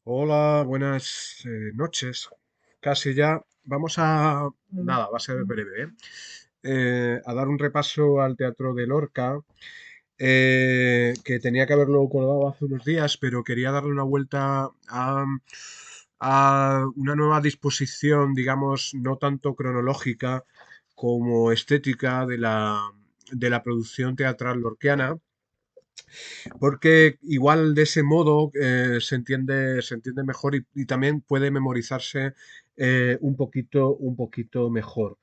Hola, buenas noches. Casi ya. Nada, va a ser breve, ¿eh? A dar un repaso al Teatro de Lorca, que tenía que haberlo colgado hace unos días, pero quería darle una vuelta a una nueva disposición, digamos, no tanto cronológica como estética de la producción teatral lorquiana, porque igual de ese modo se entiende mejor y también puede memorizarse un poquito mejor.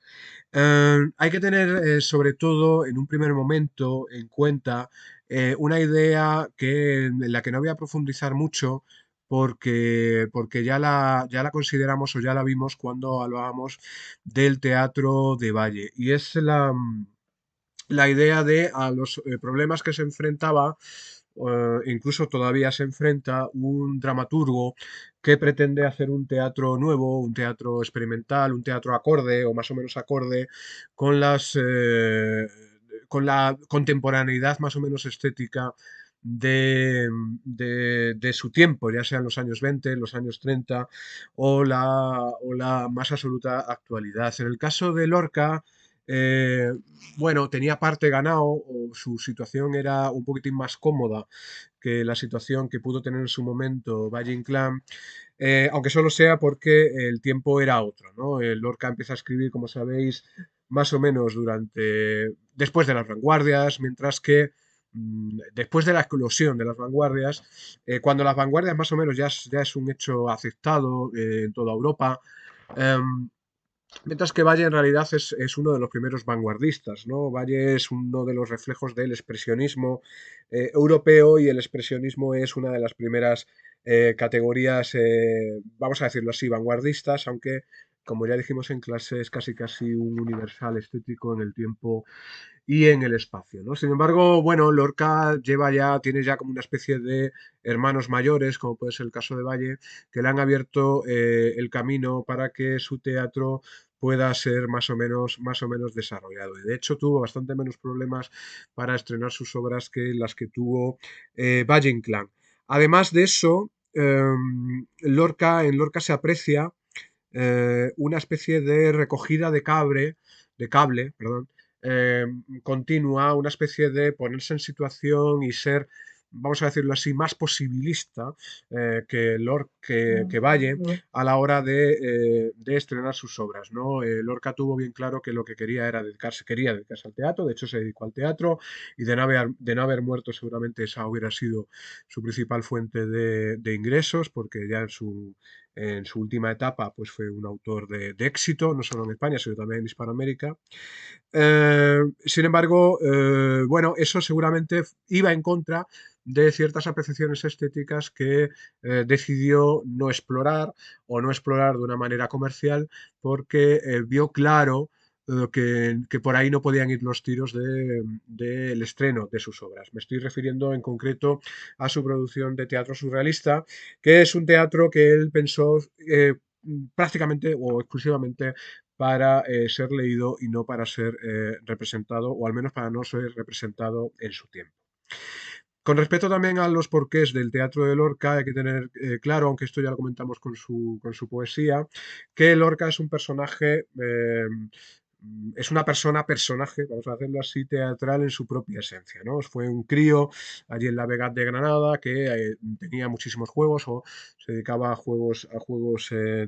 Hay que tener, sobre todo, en un primer momento, en cuenta una idea en la que no voy a profundizar mucho, porque ya la consideramos o ya la vimos cuando hablábamos del teatro de Valle. Y es la idea de a los problemas que se enfrentaba, incluso todavía se enfrenta un dramaturgo que pretende hacer un teatro nuevo, un teatro experimental, un teatro acorde o más o menos acorde con con la contemporaneidad más o menos estética de su tiempo, ya sean los años 20, los años 30 o la más absoluta actualidad. En el caso de Lorca, eh, bueno, tenía parte ganado, o su situación era un poquitín más cómoda que la situación que pudo tener en su momento Valle Inclán, aunque solo sea porque el tiempo era otro, ¿no? Lorca empieza a escribir, como sabéis, más o menos después de las vanguardias, mientras que después de la eclosión de las vanguardias, cuando las vanguardias más o menos ya es un hecho aceptado en toda Europa. Mientras que Valle en realidad es uno de los primeros vanguardistas, ¿no? Valle es uno de los reflejos del expresionismo europeo, y el expresionismo es una de las primeras categorías, vamos a decirlo así, vanguardistas, aunque, como ya dijimos en clase, es casi casi un universal estético en el tiempo y en el espacio, ¿no? Sin embargo, bueno, Lorca tiene ya como una especie de hermanos mayores, como puede ser el caso de Valle, que le han abierto el camino para que su teatro pueda ser más o menos desarrollado. Y de hecho tuvo bastante menos problemas para estrenar sus obras que las que tuvo Valle Inclán. Además de eso, en Lorca se aprecia una especie de recogida de cable, perdón, eh, continua, una especie de ponerse en situación y ser, vamos a decirlo así, más posibilista que Valle a la hora de estrenar sus obras, ¿no? Lorca tuvo bien claro que lo que quería dedicarse al teatro, de hecho se dedicó al teatro, y de no haber muerto seguramente esa hubiera sido su principal fuente de ingresos, porque ya en su última etapa pues fue un autor de éxito, no solo en España, sino también en Hispanoamérica. Sin embargo, bueno, eso seguramente iba en contra de ciertas apreciaciones estéticas que decidió no explorar, o no explorar de una manera comercial, porque vio claro que por ahí no podían ir los tiros del estreno de sus obras. Me estoy refiriendo en concreto a su producción de teatro surrealista, que es un teatro que él pensó prácticamente o exclusivamente para ser leído y no para ser representado, o al menos para no ser representado en su tiempo. Con respecto también a los porqués del teatro de Lorca, hay que tener claro, aunque esto ya lo comentamos con su poesía, que Lorca es un personaje, es una persona-personaje, vamos a hacerlo así, teatral en su propia esencia, ¿no? Fue un crío allí en la Vega de Granada que tenía muchísimos juegos, o se dedicaba a juegos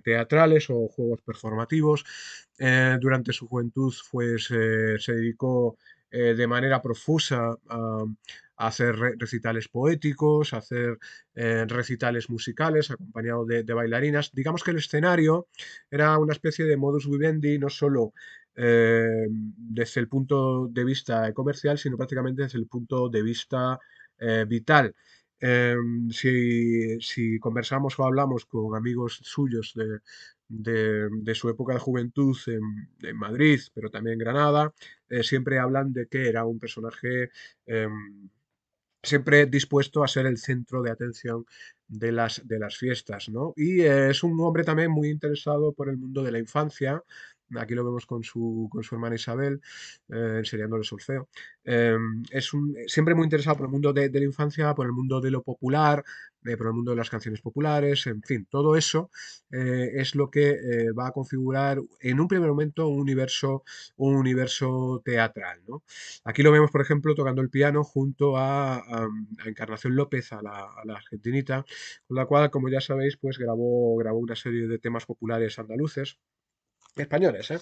teatrales o juegos performativos. Durante su juventud pues, se dedicó de manera profusa a hacer recitales poéticos, a hacer recitales musicales acompañado de bailarinas. Digamos que el escenario era una especie de modus vivendi, no solo desde el punto de vista comercial, sino prácticamente desde el punto de vista vital. Si conversamos o hablamos con amigos suyos de su época de juventud en Madrid, pero también en Granada, siempre hablan de que era un personaje siempre dispuesto a ser el centro de atención de las fiestas, ¿no? Y es un hombre también muy interesado por el mundo de la infancia, aquí lo vemos con su hermana Isabel, enseñándole solfeo. Siempre muy interesado por el mundo de la infancia, por el mundo de lo popular, por el mundo de las canciones populares, en fin, todo eso es lo que va a configurar en un primer momento un universo teatral, ¿no? Aquí lo vemos, por ejemplo, tocando el piano junto a Encarnación López, a la argentinita, con la cual, como ya sabéis, pues grabó una serie de temas populares andaluces, españoles,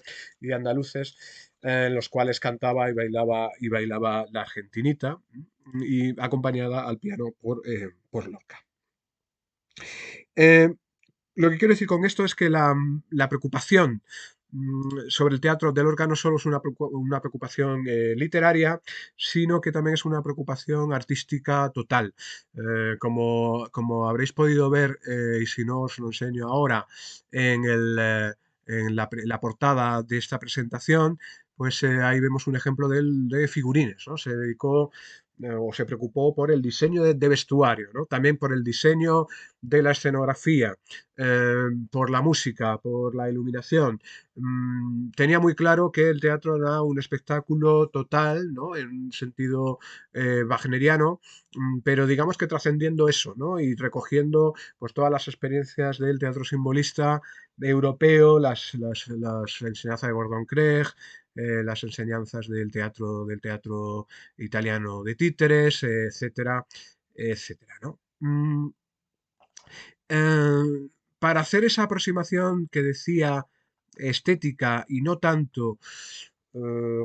y andaluces, en los cuales cantaba y bailaba la argentinita, y acompañada al piano por Lorca. Eh, lo que quiero decir con esto es que la preocupación sobre el teatro de Lorca no solo es una preocupación literaria, sino que también es una preocupación artística total. Como habréis podido ver, y si no os lo enseño ahora, en, en la portada de esta presentación, pues ahí vemos un ejemplo de figurines, ¿no? Se dedicó o se preocupó por el diseño de vestuario, ¿no? También por el diseño de la escenografía, por la música, por la iluminación. Tenía muy claro que el teatro era un espectáculo total, ¿no? En un sentido wagneriano, pero digamos que trascendiendo eso, ¿no? Y recogiendo pues, todas las experiencias del teatro simbolista europeo, las enseñanzas de Gordon Craig, las enseñanzas del teatro italiano de títeres, etcétera, etcétera, ¿no? Eh, para hacer esa aproximación que decía estética y no tanto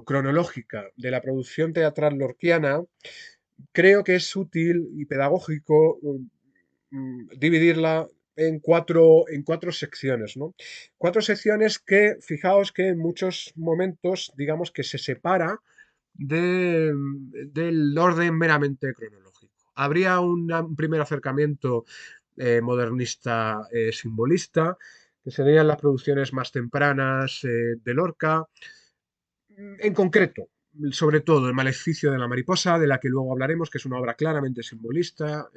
cronológica de la producción teatral lorquiana, creo que es útil y pedagógico dividirla en cuatro secciones, ¿no? Cuatro secciones que, fijaos que en muchos momentos, digamos que se separa del orden meramente cronológico. Habría un primer acercamiento modernista simbolista, que serían las producciones más tempranas de Lorca, en concreto, sobre todo El maleficio de la mariposa, de la que luego hablaremos, que es una obra claramente simbolista.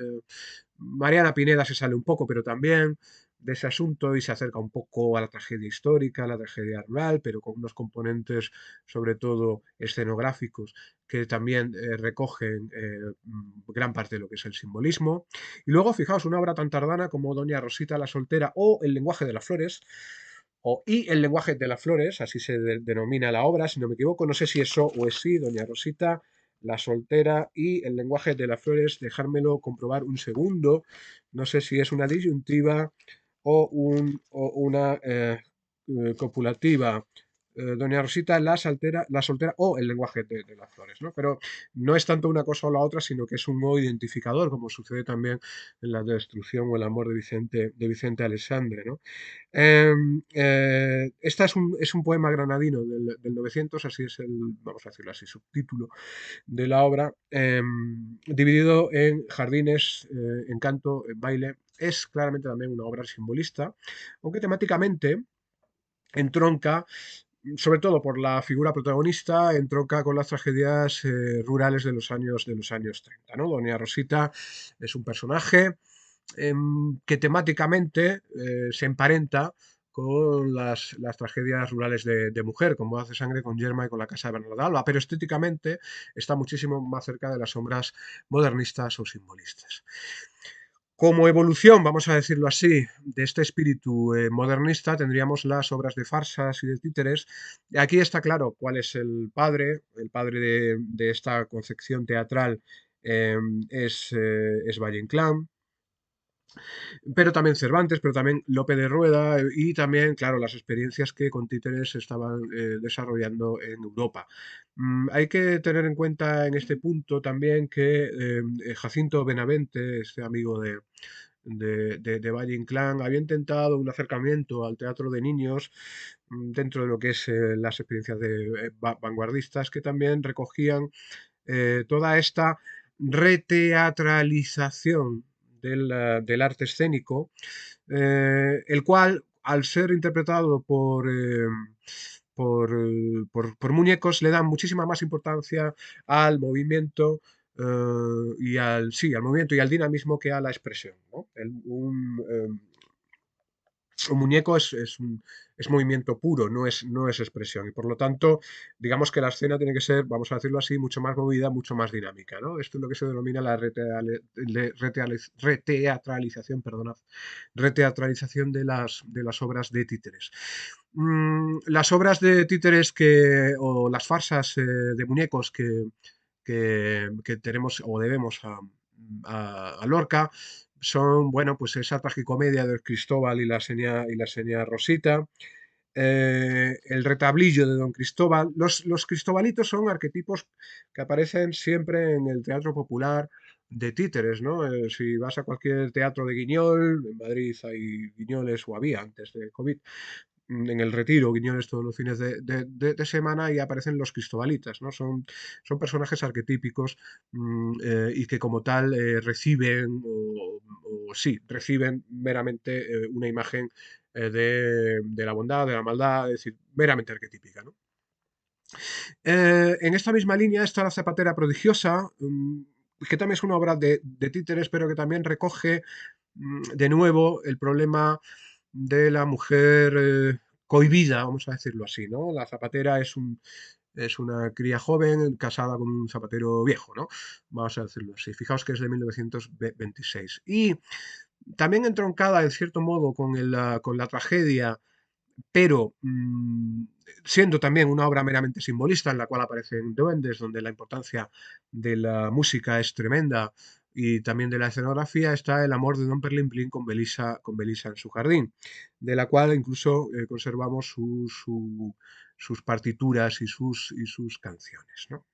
Mariana Pineda se sale un poco, pero también de ese asunto y se acerca un poco a la tragedia histórica, a la tragedia rural, pero con unos componentes sobre todo escenográficos que también recogen gran parte de lo que es el simbolismo. Y luego, fijaos, una obra tan tardana como Doña Rosita la soltera o El lenguaje de las flores, y el lenguaje de las flores, así se denomina la obra, si no me equivoco, no sé si eso o es sí, Doña Rosita, la soltera y el lenguaje de las flores, dejármelo comprobar un segundo, no sé si es una disyuntiva o una copulativa. Doña Rosita, la soltera o el lenguaje de las flores, ¿no? Pero no es tanto una cosa o la otra, sino que es un o identificador, como sucede también en La destrucción o el amor de Vicente Alessandre, ¿no? Esta es un poema granadino del 900, así es vamos a decirlo así, subtítulo de la obra, dividido en jardines, en canto, en baile. Es claramente también una obra simbolista, aunque temáticamente entronca, sobre todo por la figura protagonista, entronca con las tragedias rurales de los años 30, ¿no? Doña Rosita es un personaje que temáticamente se emparenta con las tragedias rurales de mujer, como Hace sangre con Yerma y con La casa de Bernarda Alba, pero estéticamente está muchísimo más cerca de las obras modernistas o simbolistas. Como evolución, vamos a decirlo así, de este espíritu modernista, tendríamos las obras de farsas y de títeres. Aquí está claro cuál es el padre de esta concepción teatral eh, es Valle Inclán, pero también Cervantes, pero también Lope de Rueda y también, claro, las experiencias que con títeres se estaban desarrollando en Europa. Hay que tener en cuenta en este punto también que Jacinto Benavente, este amigo de Valle Inclán, había intentado un acercamiento al teatro de niños dentro de lo que es las experiencias vanguardistas que también recogían toda esta reteatralización del arte escénico, el cual, al ser interpretado por muñecos, le dan muchísima más importancia al movimiento sí, al movimiento y al dinamismo que a la expresión, ¿no? un muñeco es movimiento puro, no es expresión. Y por lo tanto, digamos que la escena tiene que ser, vamos a decirlo así, mucho más movida, mucho más dinámica, ¿no? Esto es lo que se denomina la reteatralización, perdonad, reteatralización de las obras de títeres. Las obras de títeres o las farsas de muñecos que tenemos o debemos a Lorca son, bueno, pues esa tragicomedia del Cristóbal y la señora Rosita, el retablillo de Don Cristóbal. Los cristobalitos son arquetipos que aparecen siempre en el teatro popular de títeres, ¿no? Si vas a cualquier teatro de Guiñol, en Madrid hay Guiñoles o había antes de COVID, en el Retiro, Guiñones todos los fines de semana y aparecen los cristobalitas, ¿no? Son personajes arquetípicos y que como tal reciben o sí, reciben meramente una imagen de la bondad, de la maldad, es decir, meramente arquetípica, ¿no? En esta misma línea está La Zapatera Prodigiosa, que también es una obra de títeres, pero que también recoge de nuevo el problema de la mujer cohibida, vamos a decirlo así, ¿no? La zapatera es una cría joven casada con un zapatero viejo, ¿no? Vamos a decirlo así. Fijaos que es de 1926. Y también entroncada, en cierto modo, con la tragedia, pero siendo también una obra meramente simbolista en la cual aparecen duendes, donde la importancia de la música es tremenda y también de la escenografía, está El amor de Don Perlimplín con Belisa en su jardín, de la cual incluso conservamos sus partituras y sus canciones, ¿no?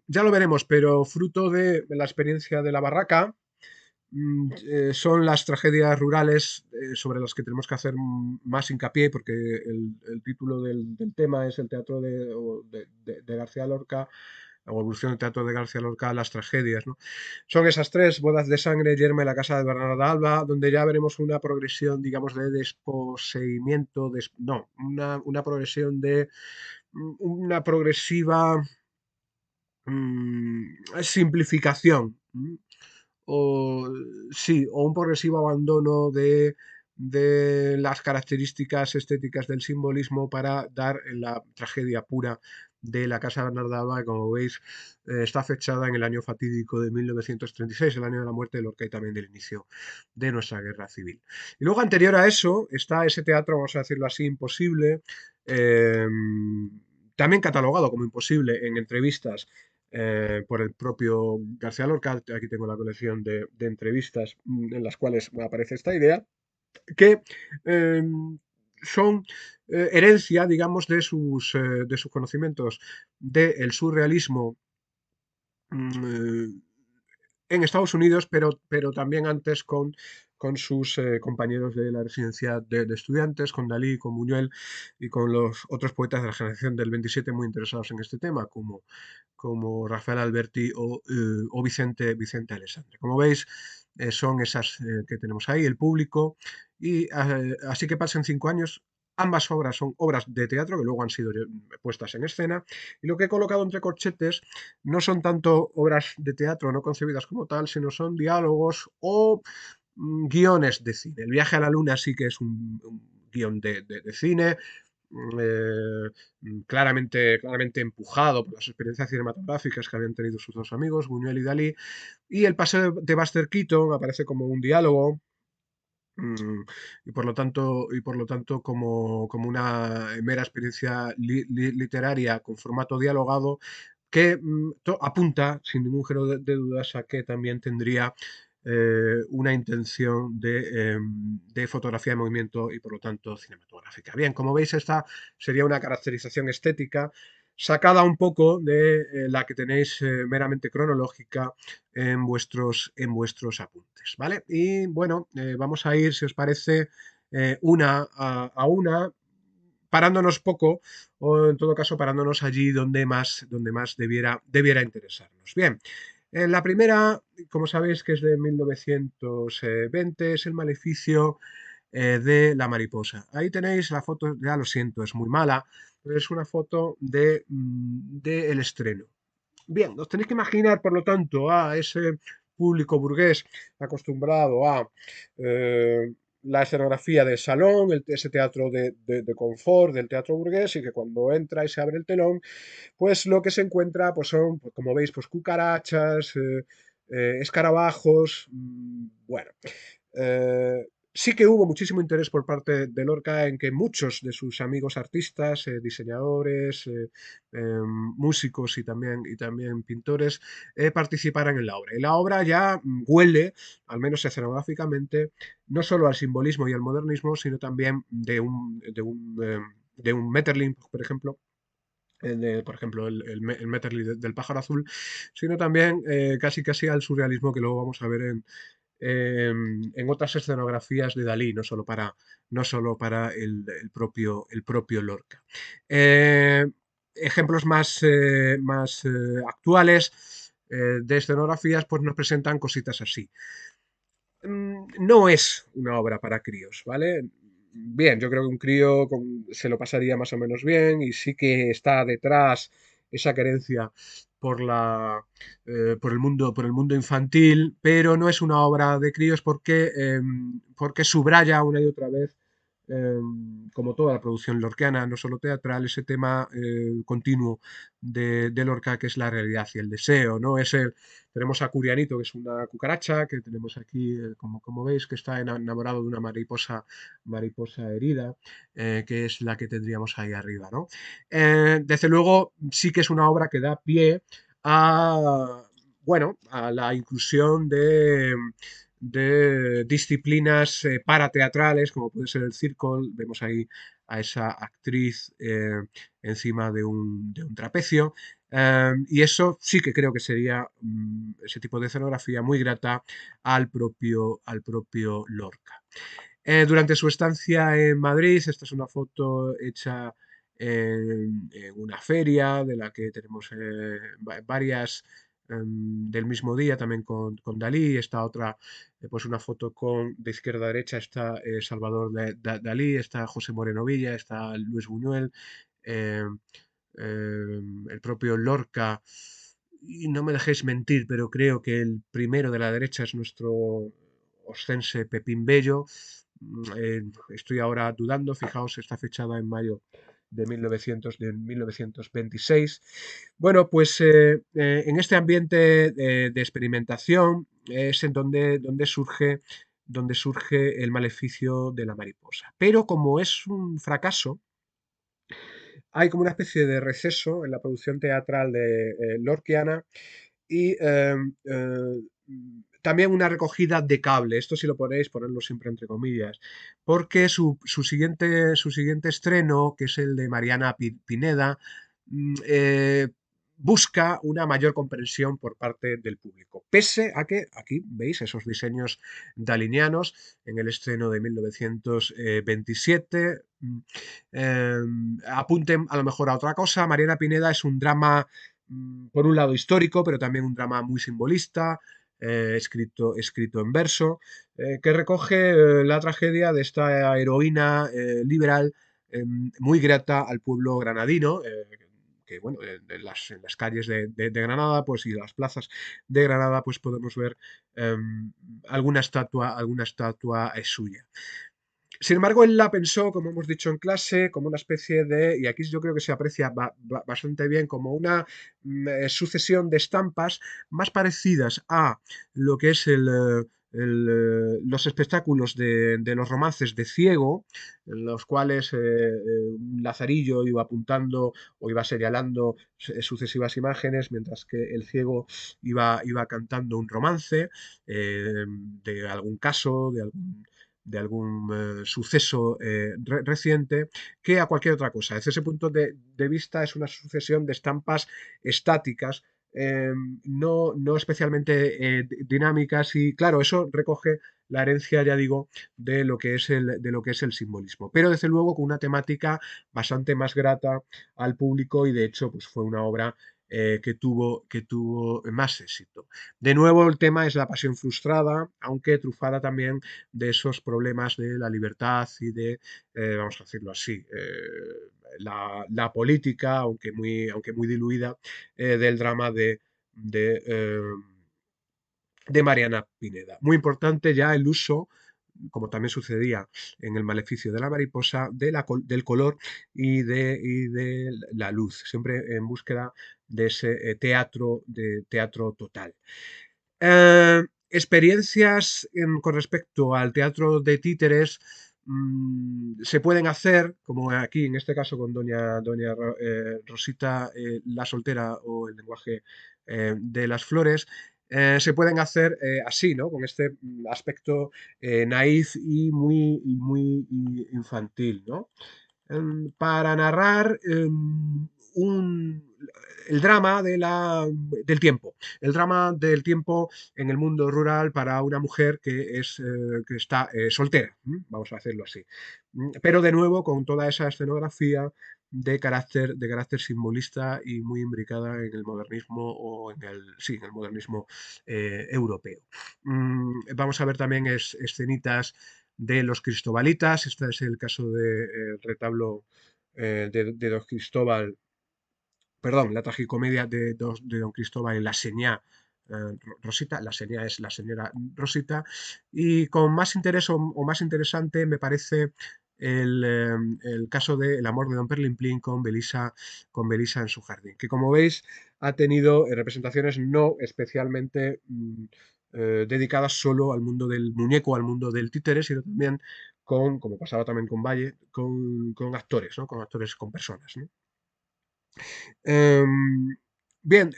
Ya lo veremos, pero fruto de la experiencia de la barraca, son las tragedias rurales sobre las que tenemos que hacer más hincapié, porque el título del tema es el teatro de García Lorca, o evolución del teatro de García Lorca, las tragedias, ¿no? Son esas tres: Bodas de Sangre, Yerma y la Casa de Bernarda Alba, donde ya veremos una progresión, digamos, de desposeimiento, no, una progresión de una progresiva simplificación. O sí, o un progresivo abandono de las características estéticas del simbolismo para dar en la tragedia pura de la Casa Bernarda Alba, que como veis está fechada en el año fatídico de 1936, el año de la muerte de Lorca y también del inicio de nuestra guerra civil. Y luego anterior a eso está ese teatro, vamos a decirlo así, imposible, eh, también catalogado como imposible en entrevistas por el propio García Lorca. Aquí tengo la colección de entrevistas en las cuales aparece esta idea, que eh, son herencia, digamos, de sus conocimientos del surrealismo en Estados Unidos, pero también antes con sus compañeros de la residencia de estudiantes, con Dalí, con Buñuel y con los otros poetas de la generación del 27 muy interesados en este tema, como Rafael Alberti o Vicente Alessandri. Como veis, son esas que tenemos ahí, el público, y así que pasen 5 años. Ambas obras son obras de teatro que luego han sido puestas en escena, y lo que he colocado entre corchetes no son tanto obras de teatro no concebidas como tal, sino son diálogos o guiones de cine. El viaje a la luna sí que es un guión de cine, claramente empujado por las experiencias cinematográficas que habían tenido sus dos amigos, Buñuel y Dalí, y el paseo de Buster Keaton aparece como un diálogo. Y por lo tanto como una mera experiencia literaria con formato dialogado que apunta sin ningún género de dudas a que también tendría una intención de fotografía de movimiento y por lo tanto cinematográfica. Bien, como veis, esta sería una caracterización estética sacada un poco de la que tenéis meramente cronológica en vuestros apuntes, ¿vale? Y bueno, vamos a ir, si os parece, una a una, parándonos poco, o en todo caso parándonos allí donde más debiera interesarnos. Bien, la primera, como sabéis, que es de 1920, es El Maleficio de la mariposa. Ahí tenéis la foto, ya lo siento, es muy mala, pero es una foto de el estreno. Bien, os tenéis que imaginar, por lo tanto, a ese público burgués acostumbrado a eh, la escenografía del salón, ese teatro de confort, del teatro burgués, y que cuando entra y se abre el telón, pues lo que se encuentra pues son, pues, como veis, pues cucarachas, escarabajos, bueno. Sí que hubo muchísimo interés por parte de Lorca en que muchos de sus amigos artistas, diseñadores, músicos y también pintores participaran en la obra. Y la obra ya huele, al menos escenográficamente, no solo al simbolismo y al modernismo, sino también de un Metterling, por ejemplo, por ejemplo, el Metterly del pájaro azul, sino también casi casi al surrealismo que luego vamos a ver en otras escenografías de Dalí, no solo para el propio Lorca. Eh, ejemplos más actuales de escenografías pues nos presentan cositas así. No es una obra para críos, ¿vale? Bien, yo creo que un crío se lo pasaría más o menos bien y sí que está detrás esa querencia por por el mundo infantil, pero no es una obra de críos porque subraya una y otra vez, como toda la producción lorquiana, no solo teatral, ese tema continuo de Lorca que es la realidad y el deseo, ¿no? Tenemos a Curianito, que es una cucaracha, que tenemos aquí, como veis, que está enamorado de una mariposa herida, que es la que tendríamos ahí arriba, ¿no? Desde luego, sí que es una obra que da pie a, bueno, a la inclusión de disciplinas parateatrales, como puede ser el circo. Vemos ahí a esa actriz encima de un trapecio. Y eso sí que creo que sería ese tipo de escenografía muy grata al propio Lorca. Durante su estancia en Madrid, esta es una foto hecha en una feria de la que tenemos varias del mismo día, también con Dalí. Esta otra, pues una foto de izquierda a derecha, está Salvador Dalí, está José Moreno Villa, está Luis Buñuel, eh, el propio Lorca. Y no me dejéis mentir, pero creo que el primero de la derecha es nuestro oscense Pepín Bello. Estoy ahora dudando, fijaos, está fechada en mayo de 1926. Bueno, pues en este ambiente de experimentación es en donde surge el maleficio de la mariposa. Pero como es un fracaso, hay como una especie de receso en la producción teatral de Lorquiana y también una recogida de cable. Esto si lo ponéis, ponerlo siempre entre comillas, porque su siguiente estreno, que es el de Mariana Pineda, busca una mayor comprensión por parte del público. Pese a que aquí veis esos diseños dalinianos en el estreno de 1927. Eh, Apunten a lo mejor a otra cosa. Mariana Pineda es un drama, por un lado histórico, pero también un drama muy simbolista, escrito en verso, que recoge la tragedia de esta heroína liberal muy grata al pueblo granadino. Que bueno, en las calles de Granada pues, y las plazas de Granada pues podemos ver eh, alguna estatua suya. Sin embargo, él la pensó, como hemos dicho en clase, como una especie de, y aquí yo creo que se aprecia bastante bien, como una sucesión de estampas más parecidas a lo que es los espectáculos de los romances de Ciego, en los cuales un Lazarillo iba apuntando o iba señalando sucesivas imágenes, mientras que el Ciego iba cantando un romance de algún caso, de algún suceso reciente que a cualquier otra cosa. Desde ese punto de vista es una sucesión de estampas estáticas, no especialmente dinámicas y claro, eso recoge la herencia, ya digo, de lo que es el simbolismo, pero desde luego con una temática bastante más grata al público y de hecho pues fue una obra que tuvo más éxito. De nuevo el tema es la pasión frustrada, aunque trufada también de esos problemas de la libertad y vamos a decirlo así, la política, aunque muy diluida, del drama de, eh, de Mariana Pineda. Muy importante ya el uso como también sucedía en El maleficio de la mariposa, del color y de la luz, siempre en búsqueda de ese teatro total. Experiencias con respecto al teatro de títeres se pueden hacer, como aquí en este caso con doña Rosita la soltera o el lenguaje de las flores, se pueden hacer así, ¿no? Con este aspecto naif y muy infantil, ¿no? Para narrar el drama del tiempo. El drama del tiempo en el mundo rural para una mujer que está soltera, vamos a hacerlo así. Pero de nuevo con toda esa escenografía de carácter simbolista y muy imbricada en el modernismo o sí, en el modernismo europeo. Vamos a ver también escenitas de los cristobalitas. Este es el caso del retablo de Don Cristóbal, perdón, la tragicomedia de Don Cristóbal y la señá Rosita, la señá es la señora Rosita, y con más interés o más interesante me parece el caso de El amor de Don Perlimplín con Belisa en su jardín, que como veis ha tenido representaciones no especialmente dedicadas solo al mundo del muñeco, al mundo del títere, sino también como pasaba también con Valle, con actores, ¿no? Con actores, con personas, ¿no? Em, bien,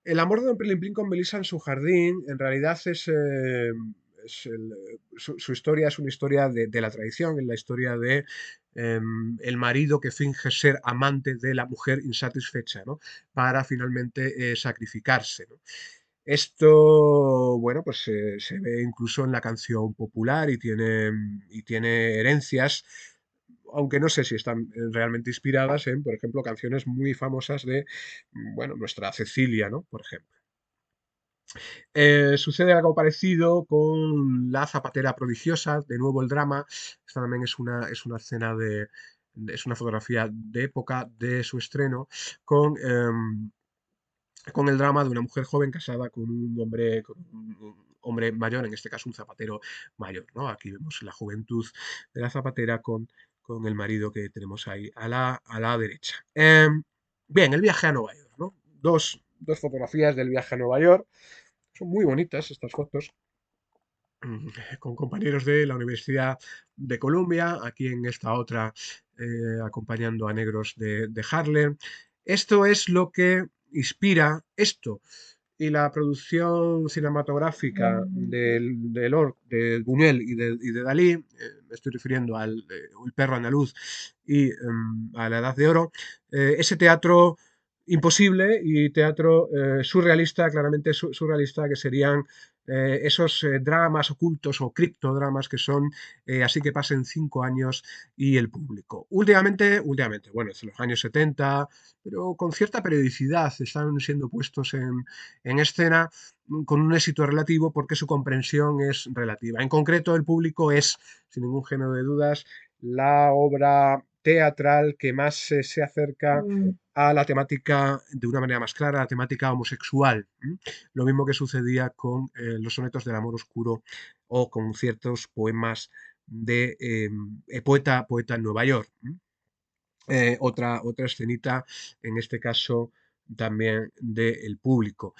el amor de Don Pelimplín con Melissa en su jardín, en realidad su historia es una historia de la tradición, es la historia de el marido que finge ser amante de la mujer insatisfecha, ¿no? Para finalmente sacrificarse, ¿no? Esto, bueno, pues se ve incluso en la canción popular y tiene herencias, aunque no sé si están realmente inspiradas en, por ejemplo, canciones muy famosas de, bueno, nuestra Cecilia, ¿no? Por ejemplo. Sucede algo parecido con La zapatera prodigiosa, de nuevo el drama. Esta también es una escena es una fotografía de época de su estreno, con el drama de una mujer joven casada con un hombre mayor, en este caso un zapatero mayor, ¿no? Aquí vemos la juventud de la zapatera con el marido que tenemos ahí a la derecha. Bien, el viaje a Nueva York, ¿no? Dos fotografías del viaje a Nueva York. Son muy bonitas estas fotos, con compañeros de la Universidad de Columbia, aquí en esta otra acompañando a negros de Harlem. Esto es lo que inspira esto y la producción cinematográfica de Buñuel y de Dalí, me estoy refiriendo al El perro andaluz y a La Edad de Oro, ese teatro imposible y teatro surrealista, claramente surrealista, que serían esos dramas ocultos o criptodramas que son así que pasen 5 años y el público. Últimamente, bueno, en los años 70, pero con cierta periodicidad están siendo puestos en escena con un éxito relativo porque su comprensión es relativa. En concreto, el público es, sin ningún género de dudas, la obra teatral que más se acerca a la temática, de una manera más clara, a la temática homosexual. Lo mismo que sucedía con los sonetos del amor oscuro o con ciertos poemas de poeta en Nueva York. Otra escenita, en este caso también del público.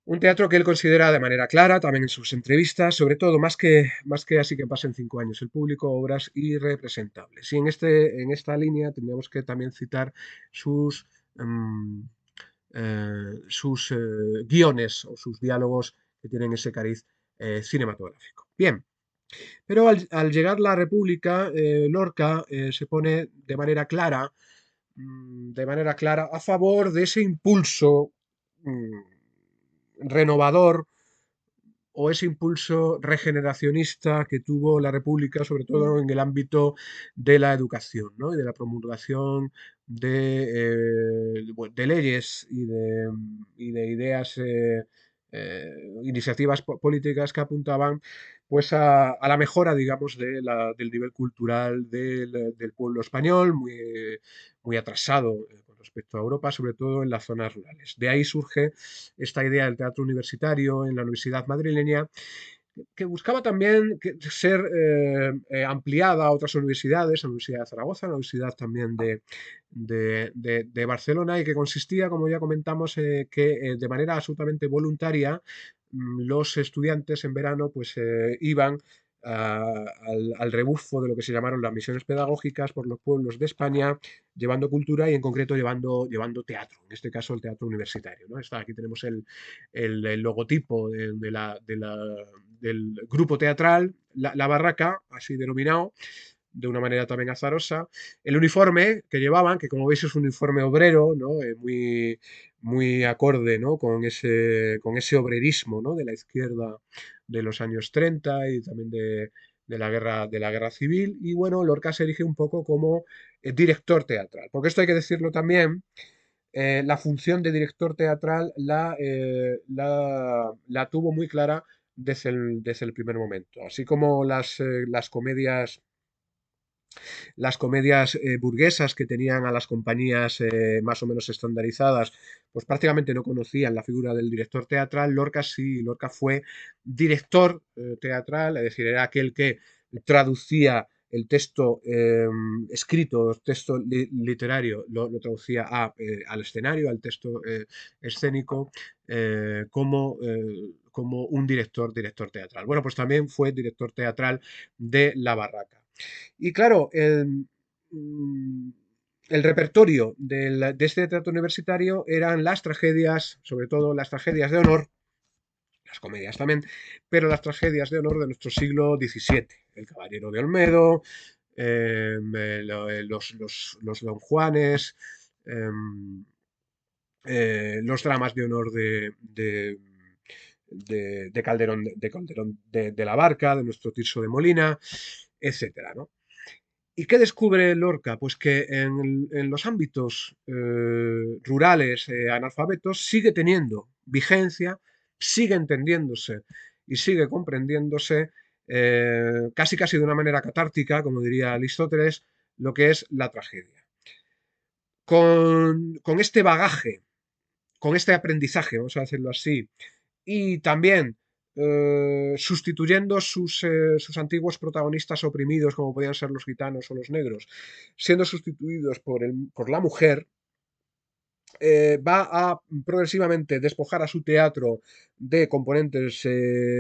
Un teatro que él considera de manera clara, también en sus entrevistas, sobre todo, más que así que pasen 5 años el público, obras irrepresentables. Y en esta línea tendríamos que también citar sus, mm, sus guiones o sus diálogos que tienen ese cariz cinematográfico. Bien, pero al llegar la República, Lorca se pone de manera clara a favor de ese impulso renovador o ese impulso regeneracionista que tuvo la República, sobre todo en el ámbito de la educación, ¿no? Y de la promulgación de leyes y de ideas, iniciativas políticas que apuntaban pues a la mejora, digamos, del nivel cultural del pueblo español, muy atrasado con respecto a Europa, sobre todo en las zonas rurales. De ahí surge esta idea del teatro universitario en la Universidad Madrileña, que buscaba también ser ampliada a otras universidades, la Universidad de Zaragoza, la Universidad también de Barcelona, y que consistía, como ya comentamos, que de manera absolutamente voluntaria los estudiantes en verano pues iban al rebufo de lo que se llamaron las misiones pedagógicas por los pueblos de España, llevando cultura y en concreto llevando teatro, en este caso el teatro universitario, ¿no? Aquí tenemos el logotipo del grupo teatral, la Barraca, así denominado, de una manera también azarosa. El uniforme que llevaban, que como veis es un uniforme obrero, ¿no? Muy acorde, ¿no? Con ese obrerismo, ¿no? De la izquierda de los años 30 y también de la guerra civil. Y bueno, Lorca se erige un poco como director teatral. Porque esto hay que decirlo también, la función de director teatral la tuvo muy clara desde el primer momento. Así como las comedias burguesas que tenían a las compañías más o menos estandarizadas, pues prácticamente no conocían la figura del director teatral. Lorca sí, Lorca fue director teatral, es decir, era aquel que traducía el texto escrito, texto literario, lo traducía al escenario, al texto escénico, como un director teatral. Bueno, pues también fue director teatral de La Barraca. Y claro, el repertorio de este teatro universitario eran las tragedias, sobre todo las tragedias de honor, las comedias también, pero las tragedias de honor de nuestro siglo XVII. El Caballero de Olmedo, los Don Juanes, los dramas de honor de Calderón de la Barca, de nuestro Tirso de Molina, etcétera, ¿no? ¿Y qué descubre Lorca? Pues que en los ámbitos rurales analfabetos sigue teniendo vigencia, sigue entendiéndose y sigue comprendiéndose casi casi de una manera catártica, como diría Aristóteles, lo que es la tragedia. Con este bagaje, con este aprendizaje, vamos a decirlo así, y también sustituyendo sus antiguos protagonistas oprimidos, como podían ser los gitanos o los negros, siendo sustituidos por la mujer, va a progresivamente despojar a su teatro de componentes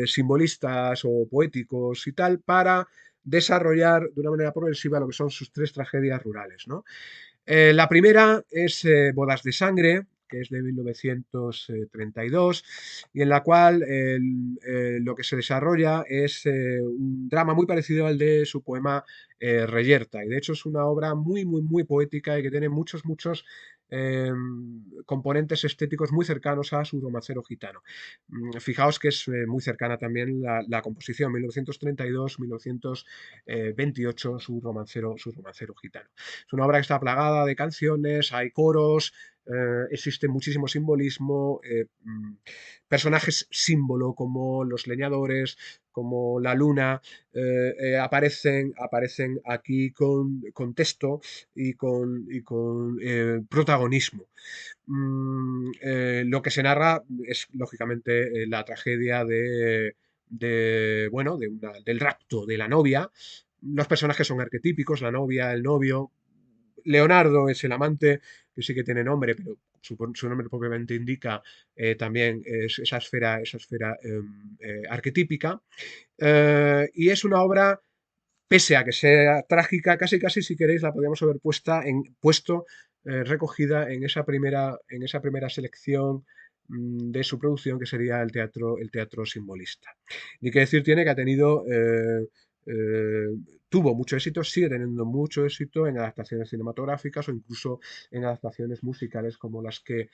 simbolistas o poéticos y tal, para desarrollar de una manera progresiva lo que son sus tres tragedias rurales, ¿no? La primera es Bodas de Sangre, que es de 1932, y en la cual lo que se desarrolla es un drama muy parecido al de su poema Reyerta. Y de hecho es una obra muy, muy, muy poética y que tiene muchos, muchos componentes estéticos muy cercanos a su romancero gitano. Fijaos que es muy cercana también la composición, 1932-1928, su romancero gitano. Es una obra que está plagada de canciones, hay coros, existe muchísimo simbolismo, personajes símbolo como los leñadores, como la luna, aparecen aquí con texto y con protagonismo. Lo que se narra es, lógicamente, la tragedia bueno, del rapto de la novia. Los personajes son arquetípicos, la novia, el novio. Leonardo es el amante, que sí que tiene nombre, pero su nombre propiamente indica también esa esfera arquetípica. Y es una obra, pese a que sea trágica, casi casi si queréis la podríamos haber puesto recogida en esa primera selección de su producción, que sería el teatro simbolista. Ni que decir tiene que eh, tuvo mucho éxito, sigue teniendo mucho éxito en adaptaciones cinematográficas o incluso en adaptaciones musicales como las que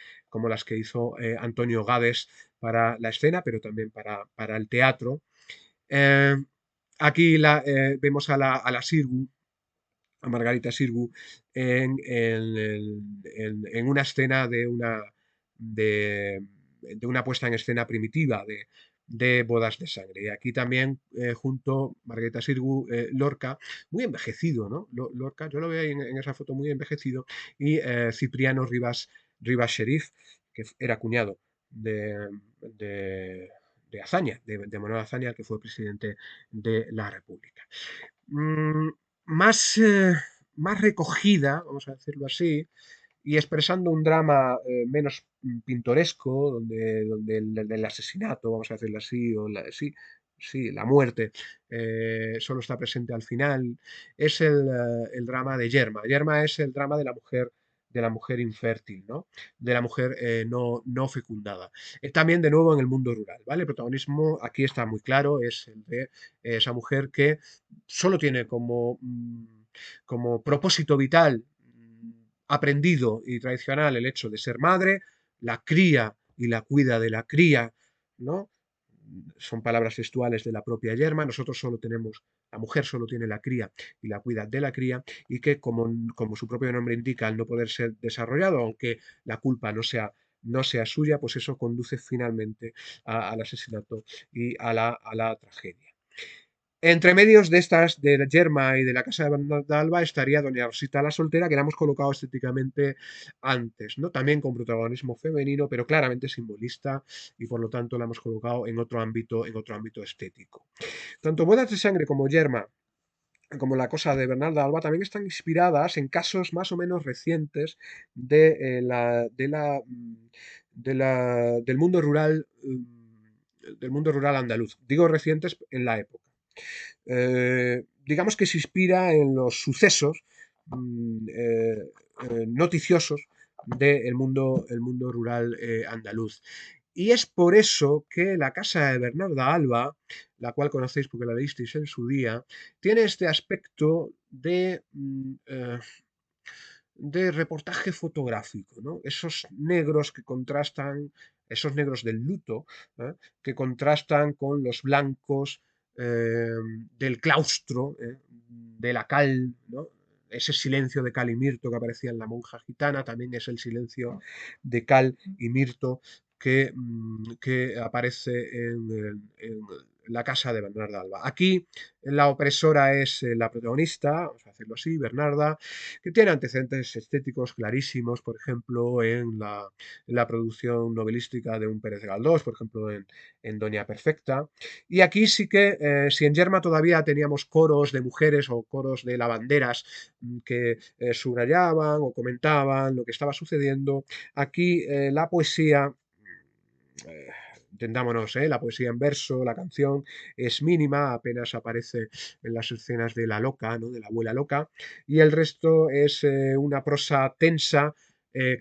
hizo Antonio Gades para la escena, pero también para el teatro. Eh, Aquí vemos a la Sirgu, a Margarita Sirgu, en una escena de una puesta en escena primitiva de Bodas de Sangre. Y aquí también, junto Margarita Sirgu, Lorca, muy envejecido, ¿no? Lorca, yo lo veo ahí en esa foto muy envejecido, y Cipriano Rivas Sheriff, que era cuñado de, Azaña, de Manuel Azaña, que fue presidente de la República. Mm, más, más recogida, vamos a decirlo así, y expresando un drama menos pintoresco, donde el asesinato, vamos a decirlo así, sí, sí, la muerte solo está presente al final, es el drama de Yerma. Yerma es el drama de la mujer infértil, ¿no? De la mujer no fecundada. También, de nuevo, en el mundo rural, ¿vale? El protagonismo aquí está muy claro, es el de esa mujer que solo tiene como propósito vital aprendido y tradicional el hecho de ser madre, la cría y la cuida de la cría, ¿no? Son palabras textuales de la propia Yerma. Nosotros solo tenemos, la mujer solo tiene la cría y la cuida de la cría, y que, como su propio nombre indica, al no poder ser desarrollado, aunque la culpa no sea suya, pues eso conduce finalmente al asesinato y a la tragedia. Entre medios de estas, de la Yerma y de la casa de Bernarda Alba, estaría Doña Rosita la soltera, que la hemos colocado estéticamente antes, ¿no? También con protagonismo femenino, pero claramente simbolista, y por lo tanto la hemos colocado en otro ámbito estético. Tanto Bodas de Sangre como Yerma, como la cosa de Bernarda Alba, también están inspiradas en casos más o menos recientes de, del mundo rural andaluz. Digo recientes en la época. Digamos que se inspira en los sucesos noticiosos del el mundo rural andaluz. Y es por eso que la casa de Bernarda Alba, la cual conocéis porque la leísteis en su día, tiene este aspecto de reportaje fotográfico, ¿no? Esos negros que contrastan, esos negros del luto, ¿eh? Que contrastan con los blancos del claustro, de la cal, ¿no? Ese silencio de cal y mirto que aparecía en La monja gitana, también es el silencio de cal y mirto que aparece en la casa de Bernarda Alba. Aquí la opresora es la protagonista, vamos a decirlo así, Bernarda, que tiene antecedentes estéticos clarísimos, por ejemplo, en la producción novelística de un Pérez Galdós, por ejemplo, en Doña Perfecta. Y aquí sí que, si en Yerma todavía teníamos coros de mujeres o coros de lavanderas que subrayaban o comentaban lo que estaba sucediendo, aquí la poesía eh, entendámonos, la poesía en verso, la canción es mínima, apenas aparece en las escenas de la loca, ¿no? De la abuela loca, y el resto es una prosa tensa,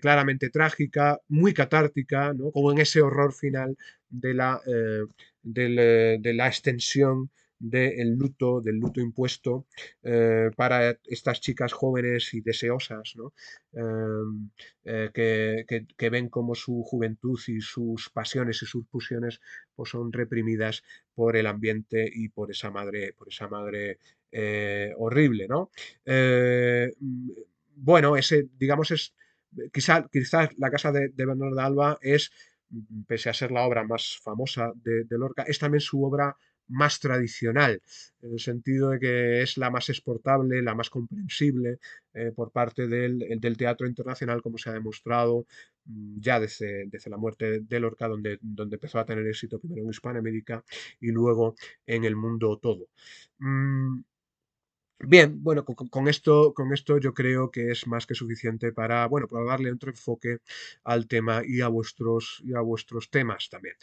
claramente trágica, muy catártica, ¿no? Como en ese horror final de de la extensión del luto impuesto para estas chicas jóvenes y deseosas, ¿no? Que ven como su juventud y sus pasiones y sus pulsiones pues son reprimidas por el ambiente y por esa madre horrible, ¿no? Eh, mm, bueno, ese, digamos, es quizás la casa de Bernarda Alba es, pese a ser la obra más famosa de Lorca, es también su obra más tradicional, en el sentido de que es la más exportable, la más comprensible, por parte del teatro internacional, como se ha demostrado ya desde la muerte de Lorca, donde empezó a tener éxito primero en Hispanoamérica y luego en el mundo todo. Mm, Bien, bueno, con esto yo creo que es más que suficiente para, bueno, para darle otro enfoque al tema y a vuestros temas también.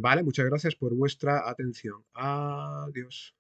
Vale, muchas gracias por vuestra atención. Adiós.